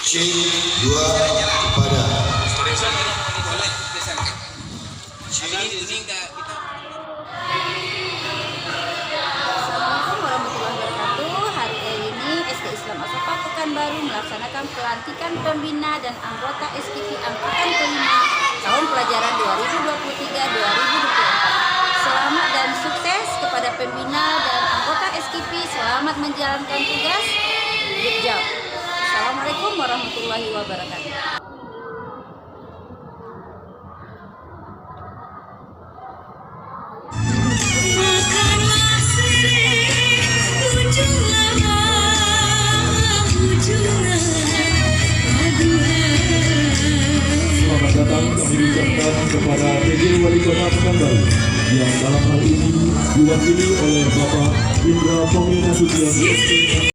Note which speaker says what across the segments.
Speaker 1: C2 kepada
Speaker 2: Assalamualaikum warahmatullahi wabarakatuh. Hari ini SD Islam As-Safa Pekanbaru melaksanakan pelantikan pembina dan anggota SKP angkatan kelima tahun pelajaran 2023-2024. Selamat dan sukses kepada pembina dan anggota SKP. Selamat menjalankan tugas. Good job. Assalamualaikum warahmatullahi wabarakatuh.
Speaker 3: Selamat datang kami ucapkan kepada PJ Wali Kota Pekanbaru yang dalam hal ini diwakili oleh Bapak Indra Pomi Nasution ST.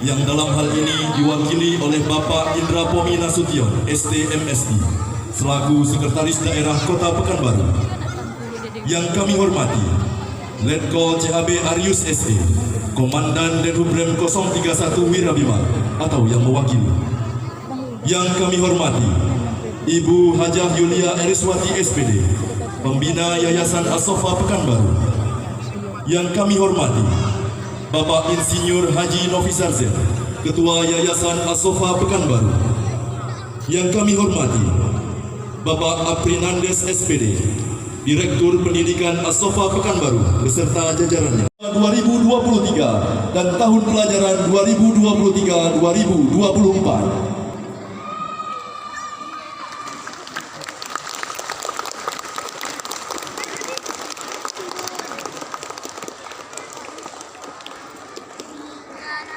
Speaker 3: Yang dalam hal ini diwakili oleh Bapak Indra Pomi Nasution ST-MSI selaku Sekretaris Daerah Kota Pekanbaru. Yang kami hormati Letkol CHB Arius SE, Komandan Denhubrem 031 Wirabima atau yang mewakili. Yang kami hormati Ibu Hajah Yulia Eriswati SPD, Pembina Yayasan As-Safa Pekanbaru. Yang kami hormati Bapak Insinyur Haji Novi Sarzen, Ketua Yayasan As-Safa Pekanbaru. Yang kami hormati Bapak Aprinandes SPD, Direktur Pendidikan As-Safa Pekanbaru beserta jajarannya. 2023 dan tahun pelajaran 2023-2024.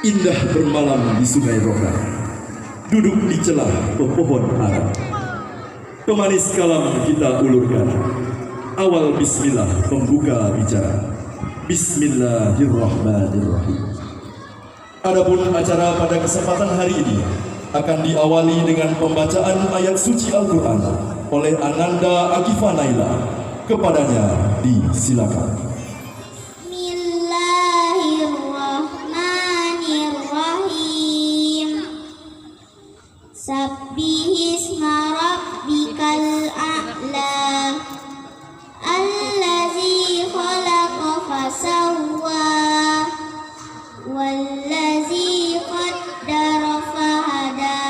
Speaker 3: Indah bermalam di Sungai Rokan, duduk di celah pepohon ara. Pemanis kalam kita ulurkan, awal bismillah pembuka bicara. Bismillahirrahmanirrahim. Adapun acara pada kesempatan hari ini akan diawali dengan pembacaan ayat suci Al-Quran oleh Ananda Akifa Naila. Kepadanya disilakan.
Speaker 4: Sabbihisma rabbikal a'la allazi khalaqa fasawwa wallazi qaddara fahada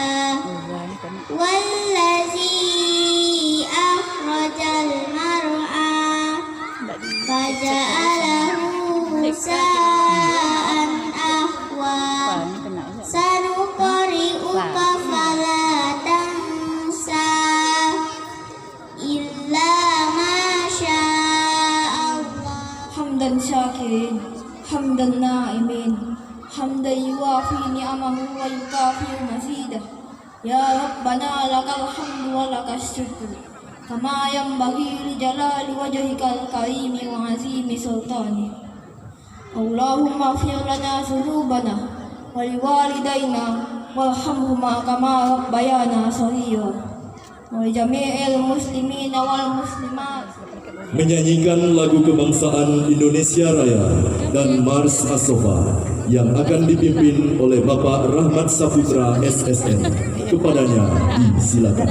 Speaker 4: wallazi akhrajal mar'a faja'alahu sa'an ahwa sanuqri'uka
Speaker 5: حمدا شاكرين حمدا نائمين حمدا يوافي نعمه ويكافئ مزيده يا ربنا لك الحمد ولك الشكر كما ينبغي لجلال وجهك الكريم وعظيم سلطانك اللهم اغفر لنا ذنوبنا ولوالدينا وارحمهما كما ربيانا صغيرا ولجميع المسلمين والمسلمات.
Speaker 3: Menyanyikan lagu kebangsaan Indonesia Raya dan Mars As-Safa yang akan dipimpin oleh Bapak Rahmat Saputra SSN. Kepadanya disilakan.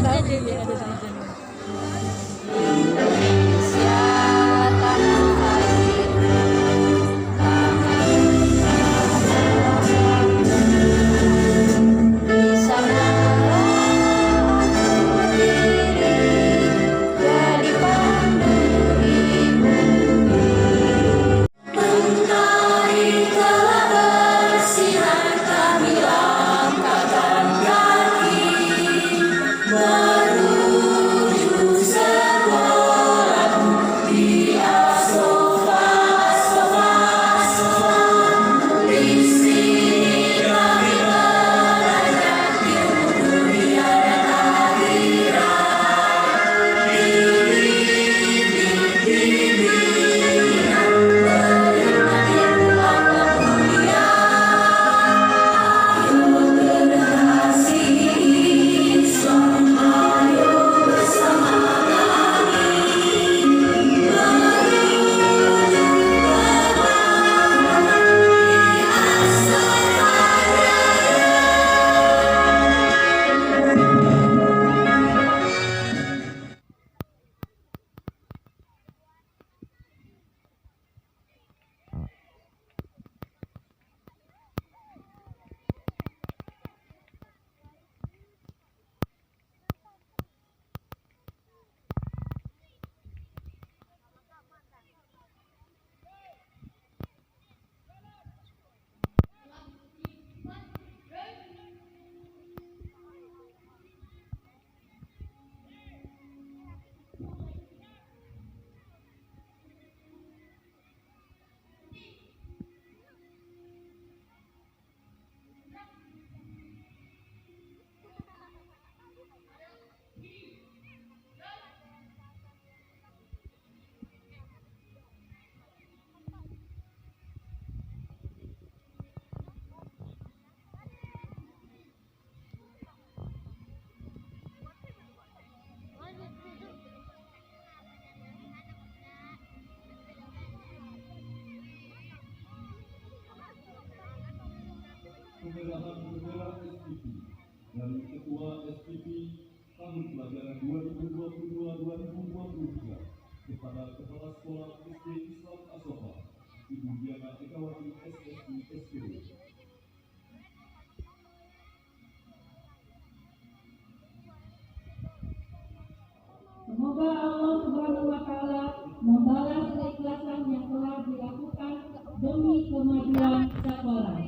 Speaker 3: dan Ketua SPP tahun pelajaran 2022-2023 kepada Kepala Sekolah SD Islam Asofa, Ibu Diana Ekawati SSI SPW.
Speaker 6: Semoga Allah Subhanahu wa Ta'ala membalas keikhlasan yang telah dilakukan demi kemajuan sekolah.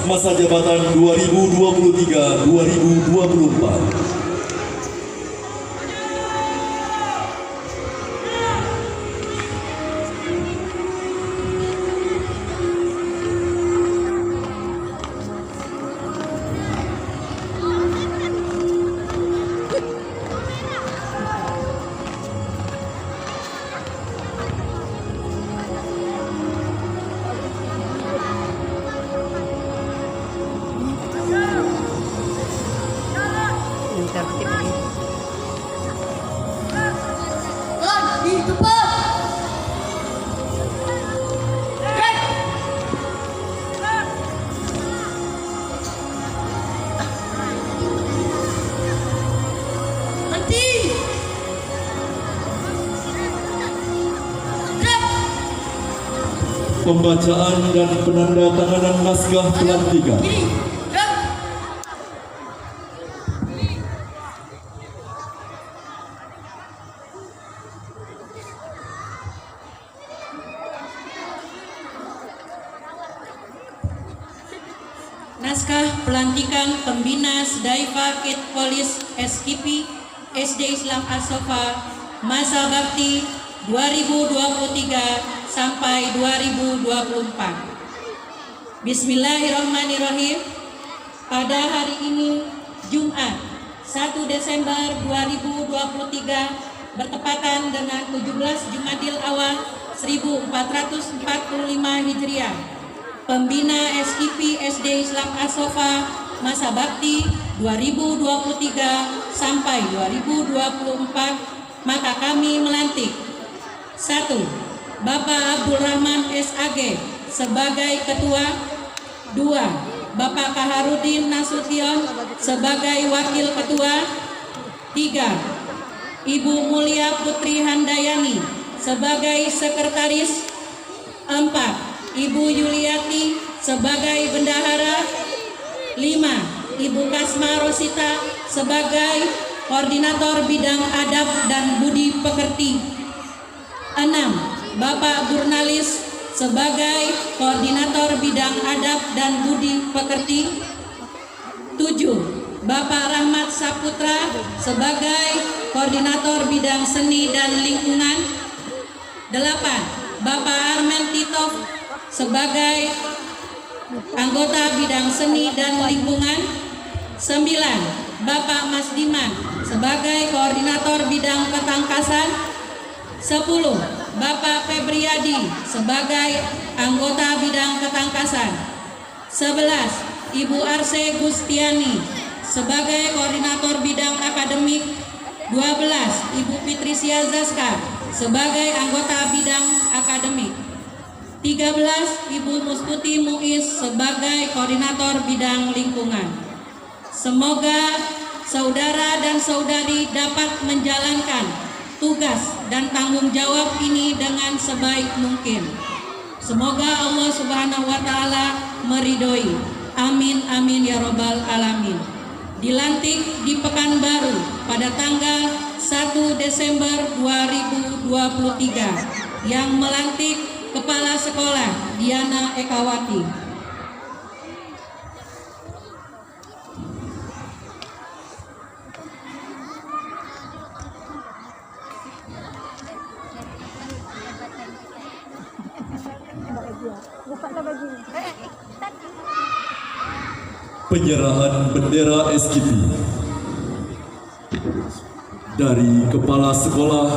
Speaker 3: Masa jabatan 2023-2024. Pembacaan dan penandatanganan naskah pelantikan.
Speaker 7: Naskah pelantikan pembina Sdaifa Kid Polis SKP SD Islam Asofa masa bakti 2023 sampai 2024. Bismillahirrahmanirrahim. Pada hari ini Jumat 1 Desember 2023 bertepatan dengan 17 Jumadil Awal 1445 Hijriah, pembina SKP SD Islam Asofa masa bakti 2023 sampai 2024, maka kami melantik 1. Bapak Abdul Rahman SAG sebagai Ketua. 2. Bapak Kaharudin Nasution sebagai Wakil Ketua. 3. Ibu Mulia Putri Handayani sebagai Sekretaris. 4. Ibu Yuliati sebagai Bendahara. 5. Ibu Kasma Rosita sebagai Koordinator Bidang Adab dan Budi Pekerti. 6. Bapak Jurnalis sebagai Koordinator Bidang Adab dan Budi Pekerti. 7. Bapak Rahmat Saputra sebagai Koordinator Bidang Seni dan Lingkungan. 8. Bapak Armen Titov sebagai Anggota Bidang Seni dan Lingkungan. 9. Bapak Mas Diman sebagai Koordinator Bidang Ketangkasan. 10. Bapak Febriadi sebagai Anggota Bidang Ketangkasan. 11. Ibu Arse Gustiani sebagai Koordinator Bidang Akademik. 12. Ibu Fitricia Zaska sebagai Anggota Bidang Akademik. 13. Ibu Musputi Muiz sebagai Koordinator Bidang Lingkungan. Semoga saudara dan saudari dapat menjalankan tugas dan tanggung jawab ini dengan sebaik mungkin. Semoga Allah Subhanahu wa Ta'ala meridhoi. Amin amin ya robbal alamin. Dilantik di Pekanbaru pada tanggal 1 Desember 2023 yang melantik Kepala Sekolah Diana Ekawati.
Speaker 3: Penyerahan bendera SKP dari Kepala Sekolah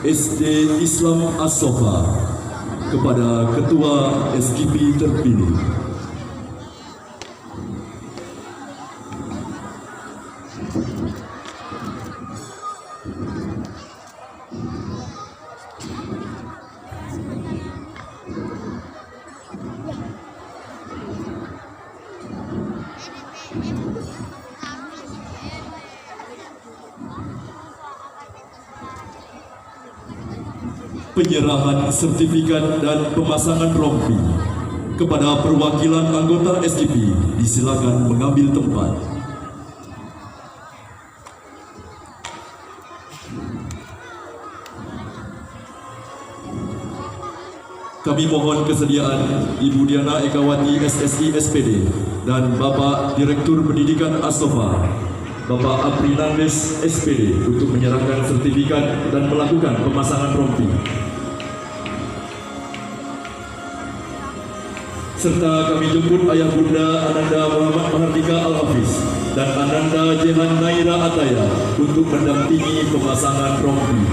Speaker 3: SD Islam As-Sofa kepada Ketua SKP terpilih. Penyerahan sertifikat dan pemasangan rompi kepada perwakilan anggota SKP disilakan mengambil tempat. Kami mohon kesediaan Ibu Diana Ekawati SSI SPD dan Bapak Direktur Pendidikan As-Sofa, Bapak Aprinandes SPD untuk menyerahkan sertifikat dan melakukan pemasangan rompi. Serta kami jemput Ayah Bunda Ananda Muhammad Mahardika Al-Hafiz dan Ananda Jehan Naira Ataya untuk mendampingi pemasangan rompi.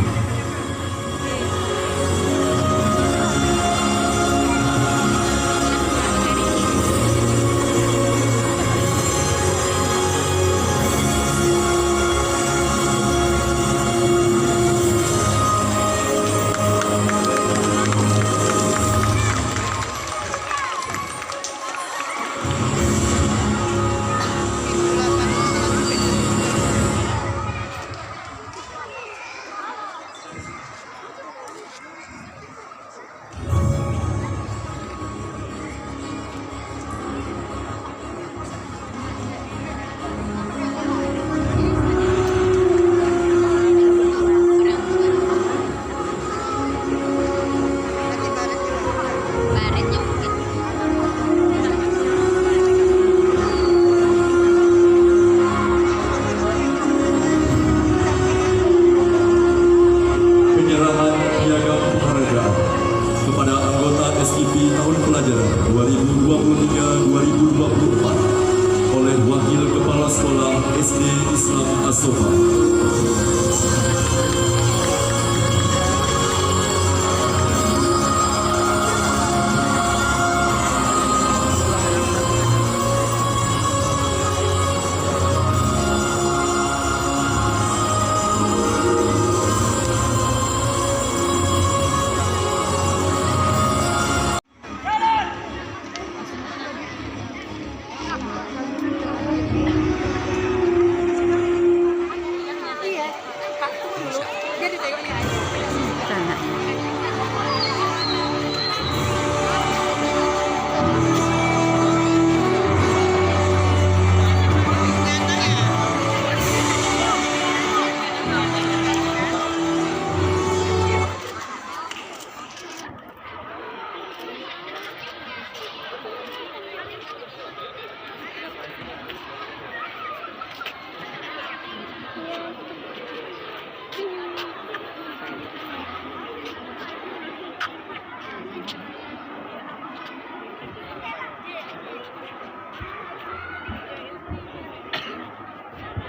Speaker 3: tahun pelajaran 2023-2024 oleh Wakil Kepala Sekolah SD Islam As-Sofa.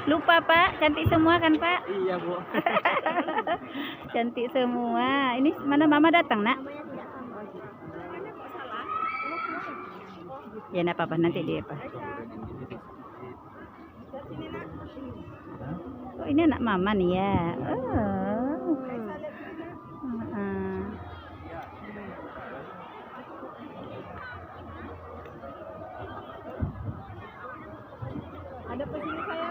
Speaker 2: Lupa Pak, cantik semua kan Pak?
Speaker 8: Iya Bu.
Speaker 2: Cantik semua. Ini mana Mama datang nak? Ya enggak apa-apa, nanti dia Pak. Oh ini anak Mama nih ya. Oh.
Speaker 5: Ada pesini saya.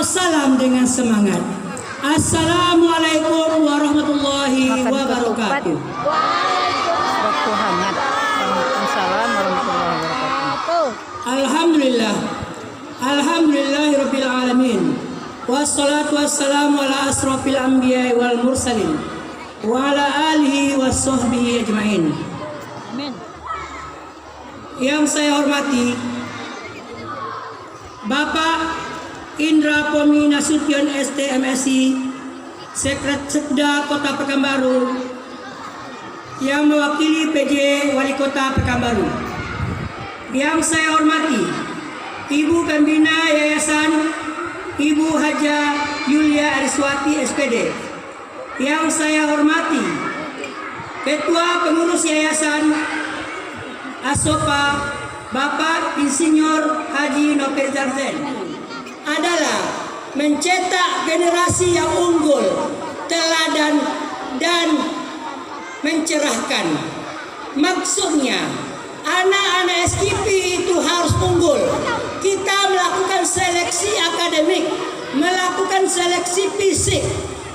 Speaker 7: salam dengan semangat. Assalamualaikum warahmatullahi wabarakatuh.
Speaker 5: Waktu hangat. Waalaikumsalam warahmatullahi wabarakatuh.
Speaker 7: Alhamdulillah. Alhamdulillahirabbil alamin. Wassalatu wassalamu ala asrofil anbiya wal mursalin wa ala alihi wassohbihi ajmain.
Speaker 5: Amin.
Speaker 7: Yang saya hormati Bapak Indra Pomi Nasution STMSI, Sekretsekda Kota Pekanbaru, yang mewakili PJ Wali Kota Pekanbaru. Yang saya hormati Ibu Pembina Yayasan Ibu Haja Yulia Ariswati SPD. Yang saya hormati Ketua Pengurus Yayasan Asofa Bapak Insinyur Haji Noker Zarzen, adalah mencetak generasi yang unggul, teladan dan mencerahkan. Maksudnya anak-anak SKP itu harus unggul. Kita melakukan seleksi akademik, melakukan seleksi fisik,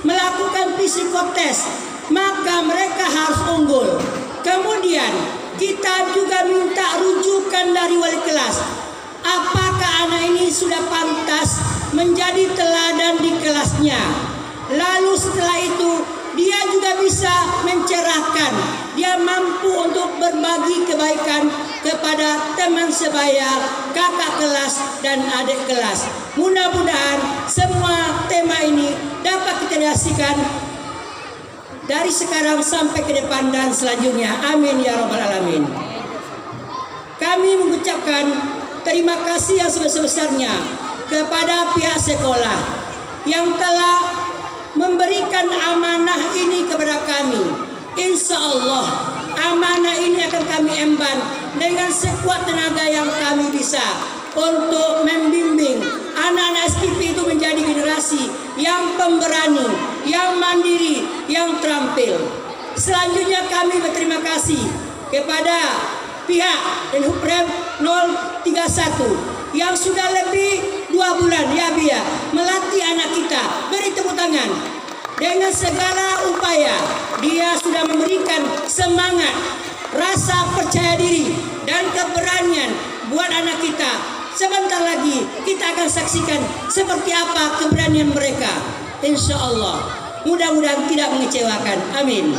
Speaker 7: melakukan psikotes, maka mereka harus unggul. Kemudian kita juga minta rujukan dari wali kelas. Apakah anak ini sudah pantas menjadi teladan di kelasnya? Lalu setelah itu dia juga bisa mencerahkan. Dia mampu untuk berbagi kebaikan kepada teman sebaya, kakak kelas dan adik kelas. Mudah-mudahan semua tema ini dapat kita realisasikan dari sekarang sampai ke depan dan selanjutnya. Amin ya rabbal alamin. Kami mengucapkan terima kasih yang sebesar-besarnya kepada pihak sekolah yang telah memberikan amanah ini kepada kami. Insya Allah amanah ini akan kami emban dengan sekuat tenaga yang kami bisa untuk membimbing anak-anak SKP itu menjadi generasi yang pemberani, yang mandiri, yang terampil. Selanjutnya kami berterima kasih kepada pihak Denhuprem 031 yang sudah lebih 2 bulan ya Bia melatih anak kita. Beri tepuk tangan. Dengan segala upaya dia sudah memberikan semangat, rasa percaya diri dan keberanian buat anak kita. Sebentar lagi kita akan saksikan seperti apa keberanian mereka. Insya Allah mudah-mudahan tidak mengecewakan. Amin.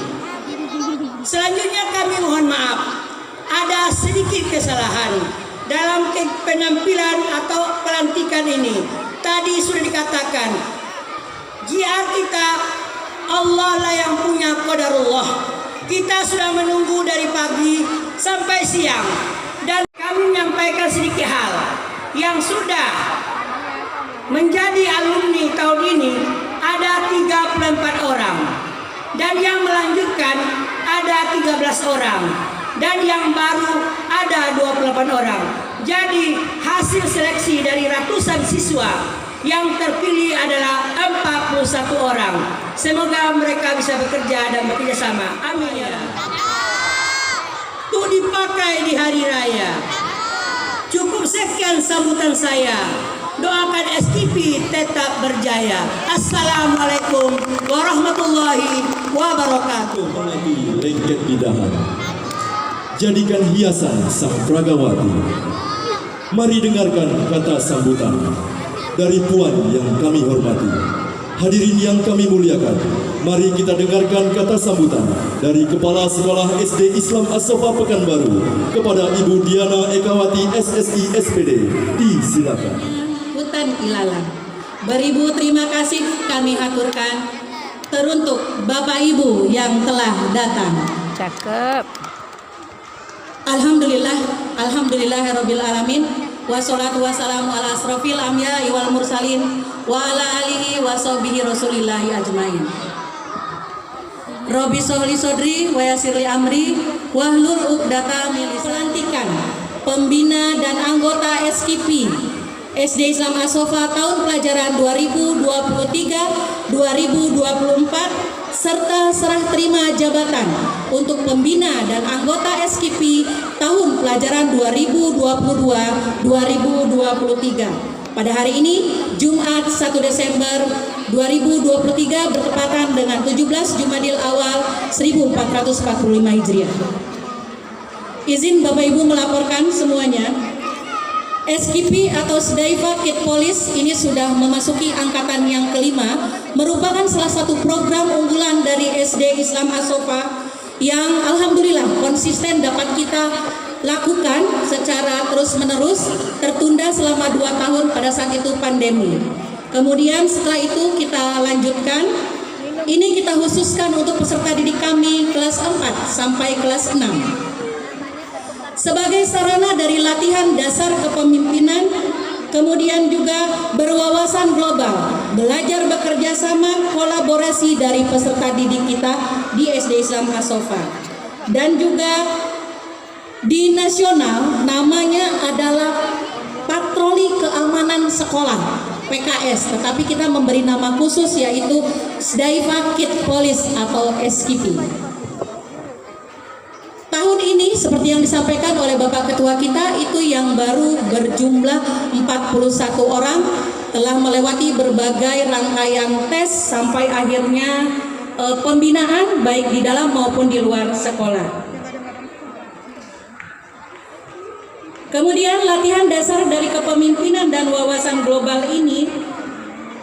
Speaker 7: Selanjutnya kami mohon maaf, ada sedikit kesalahan dalam penampilan atau pelantikan ini. Tadi sudah dikatakan JR kita Allah lah yang punya qadarullah. Kita sudah menunggu dari pagi sampai siang dan kami menyampaikan sedikit hal yang sudah menjadi alumni tahun ini ada 34 orang dan yang melanjutkan ada 13 orang dan yang baru ada 28 orang. Jadi hasil seleksi dari ratusan siswa yang terpilih adalah 41 orang. Semoga mereka bisa bekerja dan bekerja sama. Amin ya. Untuk dipakai di hari raya. Cukup sekian sambutan saya. Doakan SKP tetap berjaya. Assalamualaikum warahmatullahi wabarakatuh.
Speaker 3: Apalagi lengket di dahan, jadikan hiasan sang pragawati. Mari dengarkan kata sambutan dari Puan yang kami hormati. Hadirin yang kami muliakan, mari kita dengarkan kata sambutan dari Kepala Sekolah SD Islam As-Sofa Pekanbaru kepada Ibu Diana Ekawati SSI SPD. Disilakan.
Speaker 7: Hutan Ilalang. Beribu terima kasih kami aturkan teruntuk Bapak Ibu yang telah datang.
Speaker 5: Cakep.
Speaker 7: Alhamdulillah, alhamdulillahirabbil alamin. Wassalatu wassalamu ala asrofil anbiya wal mursalin wa ala alihi wa sahbihi rasulillahi ajmain. Robi sohli sodri wa yasirli amri wahlul uqdata min lisani. Pelantikan pembina dan anggota SKP SD Islam As-Sofa tahun pelajaran 2023-2024 serta serah terima jabatan untuk pembina dan anggota SKP tahun pelajaran 2022-2023.
Speaker 6: Pada hari ini, Jumat 1 Desember 2023 bertepatan dengan 17 Jumadil Awal 1445 Hijriah. Izin Bapak Ibu melaporkan semuanya, SKP atau Sdaifa Kid Police ini sudah memasuki angkatan yang kelima, merupakan salah satu program unggulan dari SD Islam As-Sofa yang alhamdulillah konsisten dapat kita lakukan secara terus-menerus, tertunda selama 2 tahun pada saat itu pandemi. Kemudian setelah itu kita lanjutkan, ini kita khususkan untuk peserta didik kami kelas 4 sampai kelas 6. Sebagai sarana dari latihan dasar kepemimpinan, kemudian juga berwawasan global, belajar bekerja sama, kolaborasi dari peserta didik kita di SD Islam As-Sofa. Dan juga di nasional namanya adalah Patroli Keamanan Sekolah PKS, tetapi kita memberi nama khusus yaitu Sdaifa Kid Police atau SKP. Tahun ini seperti yang disampaikan oleh Bapak Ketua kita, itu yang baru berjumlah 41 orang, telah melewati berbagai rangkaian tes sampai akhirnya pembinaan baik di dalam maupun di luar sekolah. Kemudian latihan dasar dari kepemimpinan dan wawasan global ini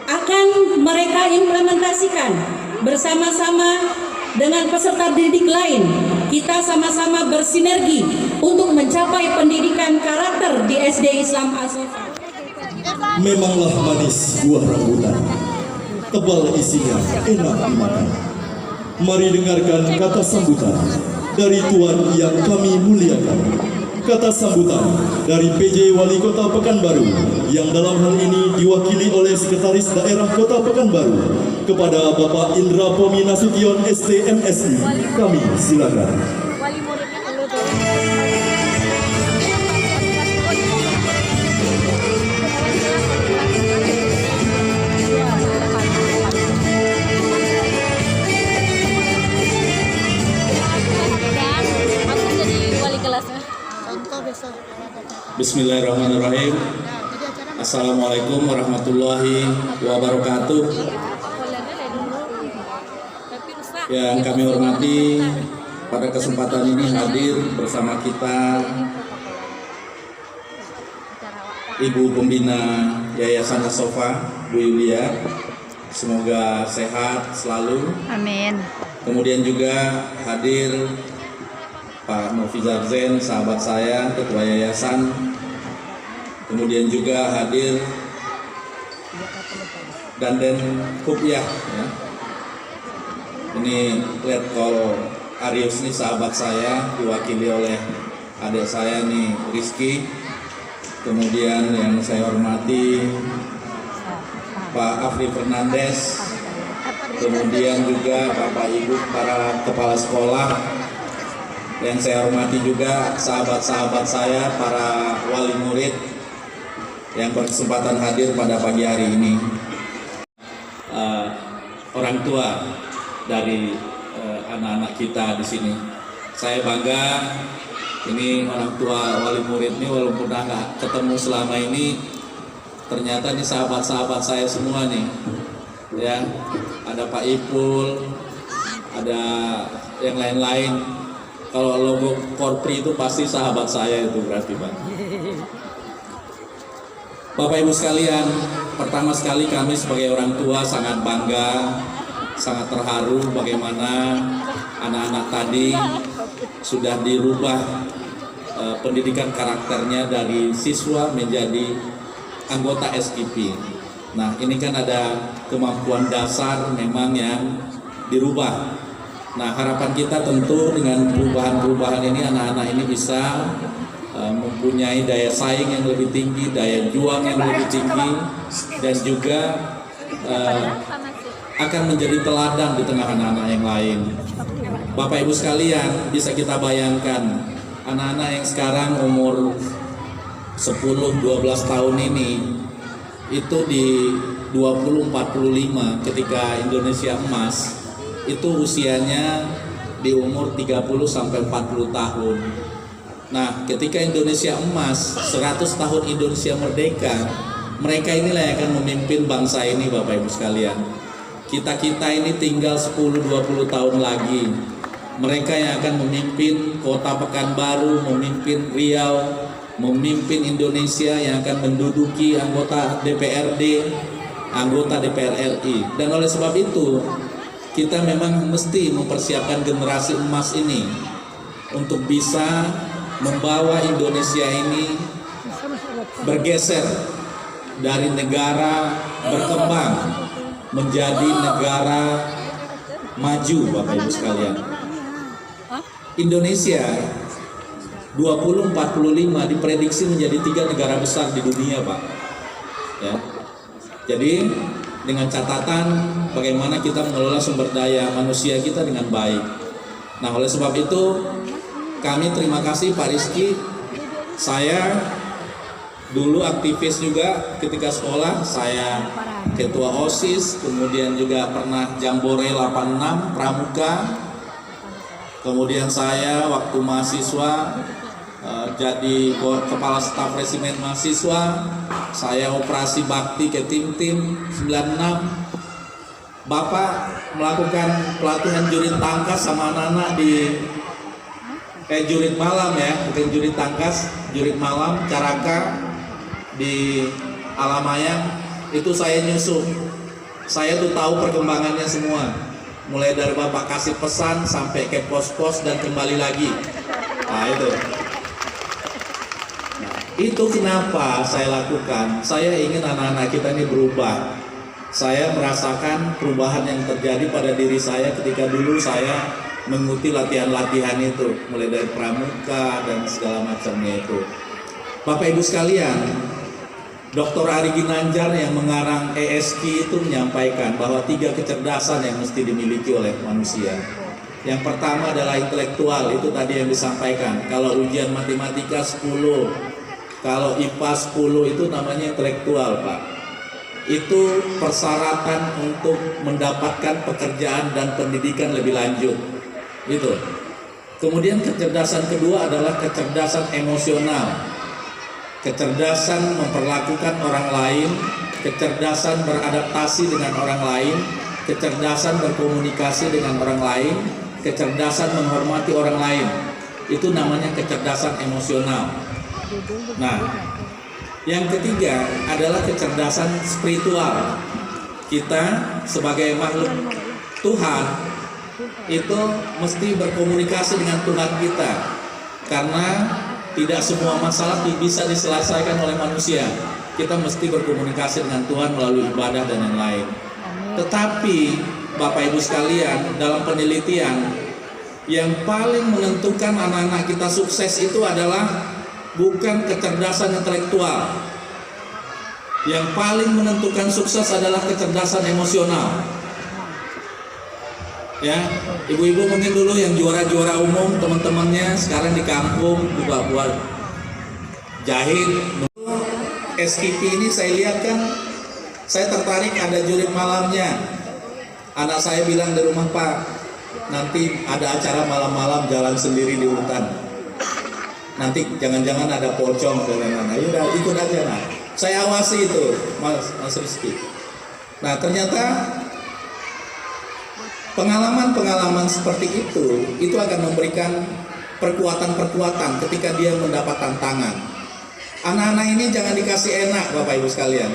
Speaker 6: akan mereka implementasikan bersama-sama dengan peserta didik lain. Kita sama-sama bersinergi untuk mencapai pendidikan karakter di SD Islam As-Sofa.
Speaker 3: Memanglah manis buah rambutan, tebal isinya, enak dimakan. Mari dengarkan kata sambutan dari Tuan yang kami muliakan. Kata sambutan dari PJ Wali Kota Pekanbaru yang dalam hal ini diwakili oleh Sekretaris Daerah Kota Pekanbaru kepada Bapak Indra Pomi Nasution STMSI. Kami silakan.
Speaker 8: Bismillahirrahmanirrahim. Assalamualaikum warahmatullahi wabarakatuh. Yang kami hormati, pada kesempatan ini hadir bersama kita Ibu Pembina Yayasan As-Sofa, Bu Yulia. Semoga sehat selalu.
Speaker 5: Amin.
Speaker 8: Kemudian juga hadir Pak Nofizar Zain, sahabat saya, Ketua Yayasan. Kemudian juga hadir Dandan Kupiah, ya. Ini Letkol Arius nih sahabat saya, diwakili oleh adik saya nih Rizky. Kemudian yang saya hormati Pak Afri Fernandes. Kemudian juga Bapak Ibu para kepala sekolah. Yang saya hormati juga sahabat-sahabat saya, para wali murid yang berkesempatan hadir pada pagi hari ini. Orang tua dari anak-anak kita di sini. Saya bangga, ini orang tua wali murid ini walaupun nggak ketemu selama ini, ternyata ini sahabat-sahabat saya semua nih. Ya, ada Pak Ipul, ada yang lain-lain. Kalau logo Korpri itu pasti sahabat saya itu berarti, Pak. Bapak Ibu sekalian, pertama sekali kami sebagai orang tua sangat bangga, sangat terharu bagaimana anak-anak tadi sudah dirubah pendidikan karakternya dari siswa menjadi anggota SKP. Nah, ini kan ada kemampuan dasar memang yang dirubah. Nah, harapan kita tentu dengan perubahan-perubahan ini anak-anak ini bisa mempunyai daya saing yang lebih tinggi, daya juang yang lebih tinggi, dan juga akan menjadi teladan di tengah anak-anak yang lain. Bapak Ibu sekalian, bisa kita bayangkan anak-anak yang sekarang umur 10-12 tahun ini itu di 2045 ketika Indonesia emas itu usianya di umur 30-40 tahun. Nah, ketika Indonesia emas, 100 tahun Indonesia merdeka, Mereka inilah yang akan memimpin bangsa ini, Bapak Ibu sekalian. Kita-kita ini tinggal 10-20 tahun lagi. Mereka yang akan memimpin Kota Pekanbaru, memimpin Riau, memimpin Indonesia, yang akan menduduki anggota DPRD, anggota DPR RI. Dan oleh sebab itu, kita memang mesti mempersiapkan generasi emas ini untuk bisa membawa Indonesia ini bergeser dari negara berkembang menjadi negara maju, Bapak Ibu sekalian. Indonesia 2045 diprediksi menjadi 3 negara besar di dunia, Pak. Ya. Jadi dengan catatan bagaimana kita mengelola sumber daya manusia kita dengan baik. Nah, oleh sebab itu kami terima kasih Pak Rizky. Saya dulu aktivis juga ketika sekolah, saya ketua OSIS, kemudian juga pernah Jambore 86 Pramuka. Kemudian saya waktu mahasiswa jadi kepala staf resimen mahasiswa, saya operasi bakti ke tim-tim 96. Bapak melakukan pelatihan jurid tangkas sama anak-anak di jurid malam ya, bukan jurid tangkas, jurid malam Caraka di Alamayang. Itu saya nyusup. Saya tuh tahu perkembangannya semua. Mulai dari Bapak kasih pesan sampai ke pos-pos dan kembali lagi. Nah itu. Itu kenapa saya lakukan. Saya ingin anak-anak kita ini berubah. Saya merasakan perubahan yang terjadi pada diri saya ketika dulu saya mengikuti latihan-latihan itu, mulai dari pramuka dan segala macamnya itu. Bapak Ibu sekalian, Dr. Ari Ginanjar yang mengarang ESQ itu menyampaikan bahwa 3 kecerdasan yang mesti dimiliki oleh manusia. Yang pertama adalah intelektual, itu tadi yang disampaikan. Kalau ujian matematika 10, kalau IPA 10 itu namanya intelektual, Pak. Itu persyaratan untuk mendapatkan pekerjaan dan pendidikan lebih lanjut. Gitu. Kemudian kecerdasan kedua adalah kecerdasan emosional. Kecerdasan memperlakukan orang lain, kecerdasan beradaptasi dengan orang lain, kecerdasan berkomunikasi dengan orang lain, kecerdasan menghormati orang lain. Itu namanya kecerdasan emosional. Nah, yang ketiga adalah kecerdasan spiritual. Kita sebagai makhluk Tuhan itu mesti berkomunikasi dengan Tuhan kita, karena tidak semua masalah bisa diselesaikan oleh manusia. Kita mesti berkomunikasi dengan Tuhan melalui ibadah dan yang lain. Tetapi Bapak Ibu sekalian, dalam penelitian yang paling menentukan anak-anak kita sukses itu adalah bukan kecerdasan intelektual. Yang paling menentukan sukses adalah kecerdasan emosional. Ya, ibu-ibu mungkin dulu yang juara-juara umum teman-temannya sekarang di kampung juga buat jahit. SKP ini saya lihat kan, saya tertarik ada jurid malamnya. Anak saya bilang di rumah, Pak, nanti ada acara malam-malam jalan sendiri di hutan. Nanti jangan-jangan ada pocong dan lain-lain. Udah ikut aja. Nah, saya awasi itu, Mas Rizky. Nah, ternyata pengalaman-pengalaman seperti itu akan memberikan perkuatan-perkuatan ketika dia mendapat tantangan. Anak-anak ini jangan dikasih enak, Bapak Ibu sekalian.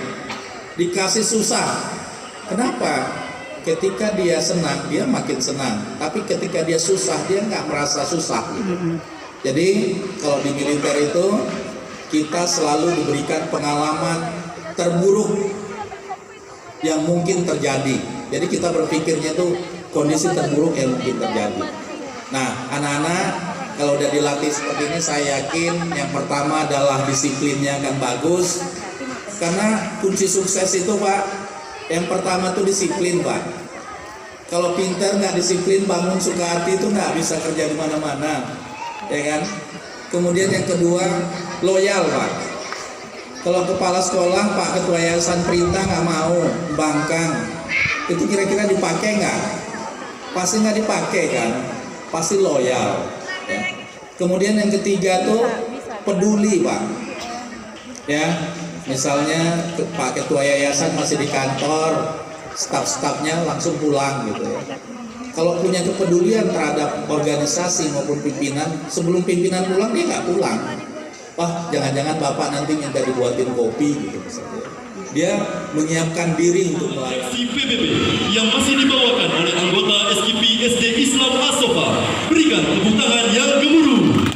Speaker 8: Dikasih susah. Kenapa? Ketika dia senang, dia makin senang. Tapi ketika dia susah, dia nggak merasa susah. Gitu. Jadi kalau di militer itu kita selalu diberikan pengalaman terburuk yang mungkin terjadi. Jadi kita berpikirnya tuh kondisi terburuk yang mungkin terjadi. Nah, anak-anak kalau udah dilatih seperti ini, saya yakin yang pertama adalah disiplinnya akan bagus. Karena kunci sukses itu, Pak, yang pertama tuh disiplin, Pak. Kalau pintar nggak disiplin, bangun suka hati itu nggak bisa kerja di mana-mana, ya kan? Kemudian yang kedua, loyal, Pak. Kalau kepala sekolah, Pak Ketua Yayasan perintah nggak mau, bangkang, itu kira-kira dipakai nggak? Pasti nggak dipakai kan? Pasti loyal. Ya. Kemudian yang ketiga tuh peduli, Pak. Ya, Misalnya Pak Ketua Yayasan masih di kantor, staf-stafnya langsung pulang gitu ya. Kalau punya kepedulian terhadap organisasi maupun pimpinan, sebelum pimpinan pulang dia nggak pulang. Wah, jangan-jangan Bapak nanti minta dibuatin kopi gitu misalnya. Dia menyiapkan diri untuk melayani.
Speaker 3: Si PBB yang masih dibawakan oleh anggota SKP SD Islam Asofa, berikan tepuk tangan yang gemuruh.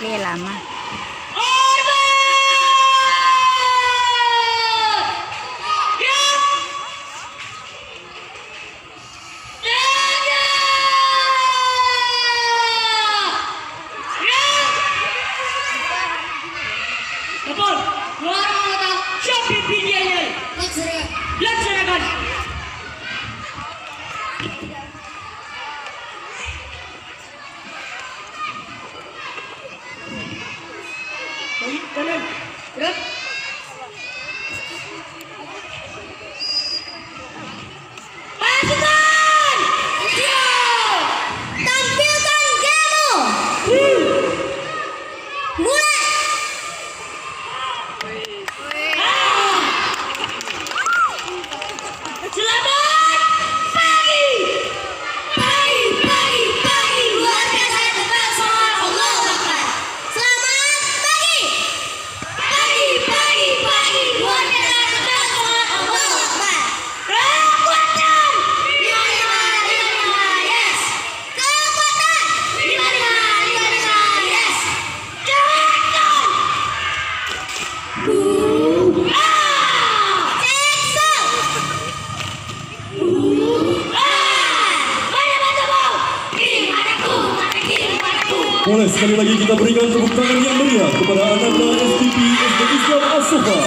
Speaker 5: lama.
Speaker 9: Laksanakan. Baik, kanan. Gerak.
Speaker 4: Pasukan! Siap! Tampilkan demo! Mulai!
Speaker 9: Selamat pagi.
Speaker 4: Pagi, luar biasa hebat, soal Allahu Akbar. Selamat pagi. Pagi, luar biasa hebat, soal Allahu Akbar. Kekuatan 55, yes. Kekuatan 55, yes. Gerakan. Seksual.
Speaker 3: Boleh sekali lagi kita berikan tepuk tangan yang meriah kepada anak-anak STP SD Islam As-Sofa.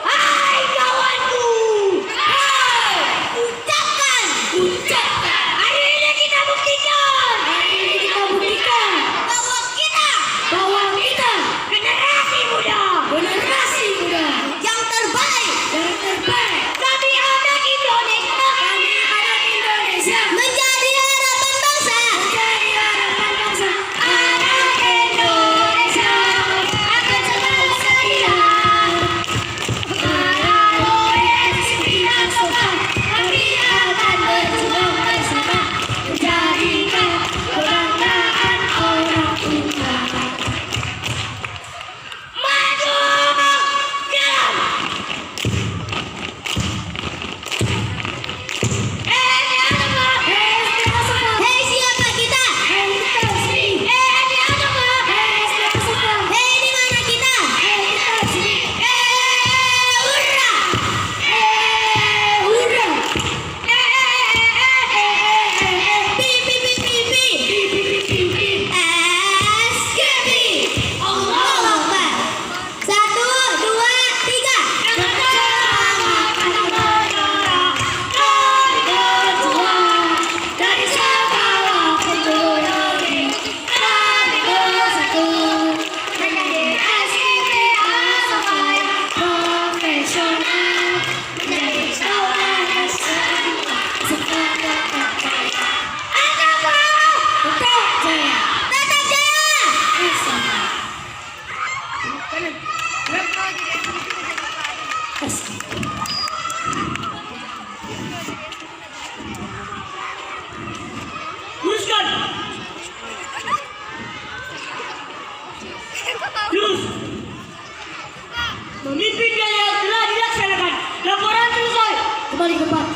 Speaker 4: Hai kawanku. Ucapkan. Hari ini kita buktikan. Bahwa kita generasi muda. Yang terbaik. Kami anak Indonesia. Menjadi harapan bangsa. Anak Indonesia akan selalu setia. Walau yang sopan, kami akan berjuang bersama. Menjadikan kebanggaan orang tua. Maju! Gerak! Hei siapa kita? Hei di mana kita? Hurra! SKP! Allahu Akbar. 1, 2, 3. Dari segala penjuru kami bersatu menjadi SKP As-Sofa yang profesional, menjadi sekolah yang semua sekolah terbaik. As-Sofa tetap jaya.
Speaker 9: Luruskan. Lurus. Memimpin yang telah dilaksanakan. Laporan selesai. Kembali ke tempat.